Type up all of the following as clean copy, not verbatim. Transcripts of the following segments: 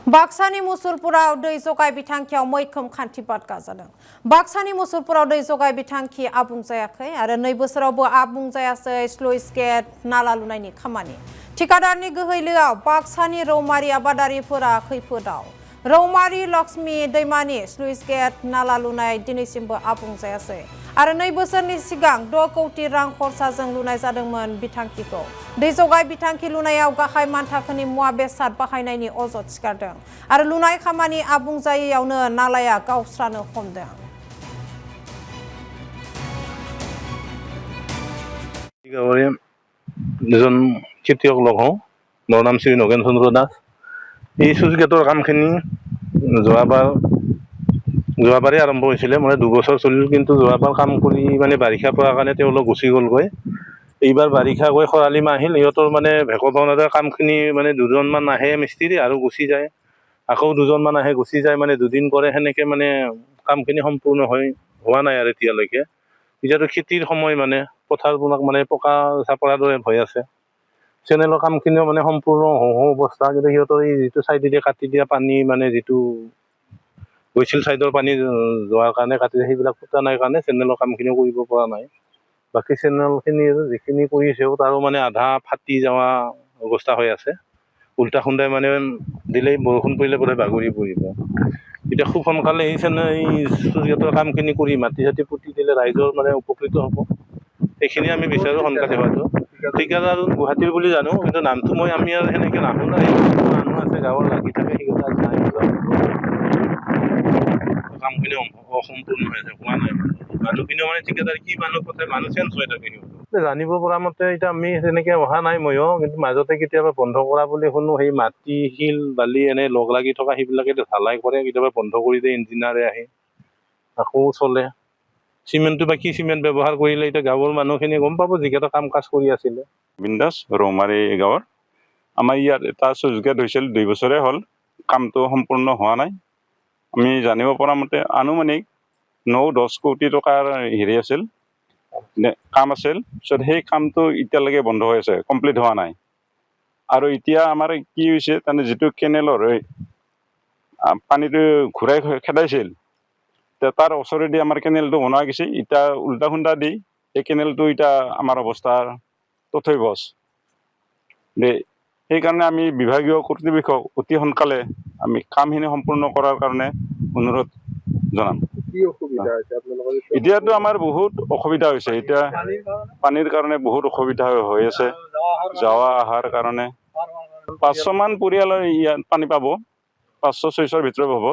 बाक्सानि मुसुलपुराव दै जगाय बिथांखियाव मैखोम खान्थि बादगा जादों। बाक्सानि मुसुलपुराव दै जगाय बिथांखि आबुं जायाखै आरो 2 बोसोरावबो आबुं जायासै स्लुइस गेट नाला लुनायनि खामानि। ठिकादारनि गोहैलोआव बाक्सानि रौमारि आबादारिफोरा खैफोदाव। रौमारि लक्ष्मी दैमानि स्लुइस गेट नाला लुनाय दिनैसिमबो आबुं जायासै आरो 2 बोसोरनि सिगां 6 कौटि रां खरसाजों लुनाय जादोंमोन बिथांखिखौ। दै जगाय बिथांखि लुनायाव गाहाय मानथाखोनि मुवा बेसाद बाहायनायनि अजद सिखारदों आरो लुनाय खामानि आबुं जायैयावनो नालाया गावस्रानो हमदों। গাঁৱৰে দুজন খেতিয়ক লগ হওঁ, মোৰ নাম শ্ৰী নগেন চন্দ্ৰ দাস। এই চুইচ গেটৰ কামখিনি যোৱাবাৰে আৰম্ভ হৈছিলে, মানে 2 বছৰ চলিল, কিন্তু যোৱাবাৰ কাম কৰি মানে বাৰিষা পোৱাৰ কাৰণে তেওঁলোক গুচি গ'লগৈ। এইবাৰ বাৰিষা গৈ খৰালি মাহ আহিল, সিহঁতৰ মানে ভেকভাওনাৰ কামখিনি মানে 2জনমান আহে মিস্ত্ৰী আৰু গুচি যায়, আকৌ 2জনমান আহে গুচি যায়, মানে 2 দিন কৰে, সেনেকৈ মানে কামখিনি সম্পূৰ্ণ হোৱা নাই আৰু এতিয়ালৈকে। এতিয়াতো খেতিৰ সময়, মানে পথাৰবিলাক মানে পকা চাপৰাৰ দৰে হৈ আছে। চেনেলৰ কামখিনিও মানে সম্পূৰ্ণ হওঁ অৱস্থা, কিন্তু সিহঁতৰ এই যিটো চাইডেদি কাটি দিয়া পানী, মানে যিটো গৈছিল চাইডৰ পানী যোৱাৰ কাৰণে কাটি দিয়ে, সেইবিলাক ফুটা নাই কাৰণে চেনেলৰ কামখিনিও কৰিব পৰা নাই। বাকী চেনেলখিনি যিখিনি কৰিছেও তাৰো মানে আধা ফাটি যোৱা অৱস্থা হৈ আছে। উল্টা খুন্দাই মানে দিলেই বৰষুণ পৰিলে বোধহয় বাগৰি পৰিব। এতিয়া খুব সোনকালে এই চুইচ গেটৰ কামখিনি কৰি মাটি চাটি পুতি দিলে ৰাইজৰ মানে উপকৃত হ'ব। সেইখিনি আমি বিচাৰোঁ সোনকালে হোৱাটো। ঠিকাদাৰ গুৱাহাটীৰ বুলি জানো, কিন্তু নামটো আমি আৰু সেনেকৈ নাহো নাই। মানুহ আছে গাঁৱৰ লাগি থাকে, সেইকেইটা নাই। কামখিনি অসম্পূৰ্ণ হৈ আছে, হোৱা নাই। মানুহখিনিও মানে ঠিকাদাৰ কি মানুহ পঠায়, মানুহ চেঞ্জ হৈ থাকে। জানিব পৰা মতে এতিয়া আমি তেনেকৈ অহা নাই ময়ো, কিন্তু মাজতে কেতিয়াবা বন্ধ কৰা বুলি শুনো। সেই মাটি শিল বালি এনেই লগ লাগি থকা সেইবিলাকে ঢালাই কৰে, কেতিয়াবা বন্ধ কৰি দিয়ে ইঞ্জিনিয়াৰে আহি, আকৌ চলে। চিমেণ্টটো বা কি চিমেণ্ট ব্যৱহাৰ কৰিলে এতিয়া গাঁৱৰ মানুহখিনিয়ে গম পাব, যিকেইটা কাম কাজ কৰি আছিলে। বিন্দাস ৰৌমাৰী গাঁৱৰ আমাৰ ইয়াত এটা চুইচ গেট হৈছিল, 2 বছৰে হ'ল, কামটো সম্পূৰ্ণ হোৱা নাই। আমি জানিব পৰা মতে আনুমানিক 9-10 কোটি টকাৰ হেৰি আছিল, কাম আছিল। পিছত সেই কামটো এতিয়ালৈকে বন্ধ হৈ আছে, কমপ্লিট হোৱা নাই। আৰু এতিয়া আমাৰ কি হৈছে, তাৰমানে যিটো কেনেলৰ পানীটো ঘূৰাই খেদাইছিল, তাৰ ওচৰেদি আমাৰ কেনেলটো বনোৱা গৈছে। এতিয়া উল্টা খুন্দা দি এই কেনেলটো এতিয়া আমাৰ অৱস্থাৰ তথৈবচ দে। সেইকাৰণে আমি বিভাগীয় কৰ্তৃপক্ষক অতি সোনকালে আমি কামখিনি সম্পূৰ্ণ কৰাৰ কাৰণে অনুৰোধ জনাম। এতিয়াতো আমাৰ বহুত অসুবিধা হৈছে, এতিয়া পানীৰ কাৰণে বহুত অসুবিধা হৈ আছে, যাৱা অহাৰ কাৰণে। 500মান পৰিয়ালৰ ইয়াত পানী পাব, 500-600ৰ ভিতৰত হ'ব।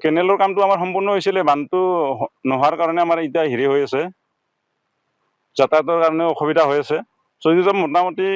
কেনেলৰ কামটো আমাৰ সম্পূৰ্ণ হৈছিলে, বান্ধটো নোহোৱাৰ কাৰণে আমাৰ এতিয়া হেৰি হৈ আছে, যাতায়াতৰ কাৰণে অসুবিধা হৈ আছে। মোটামুটি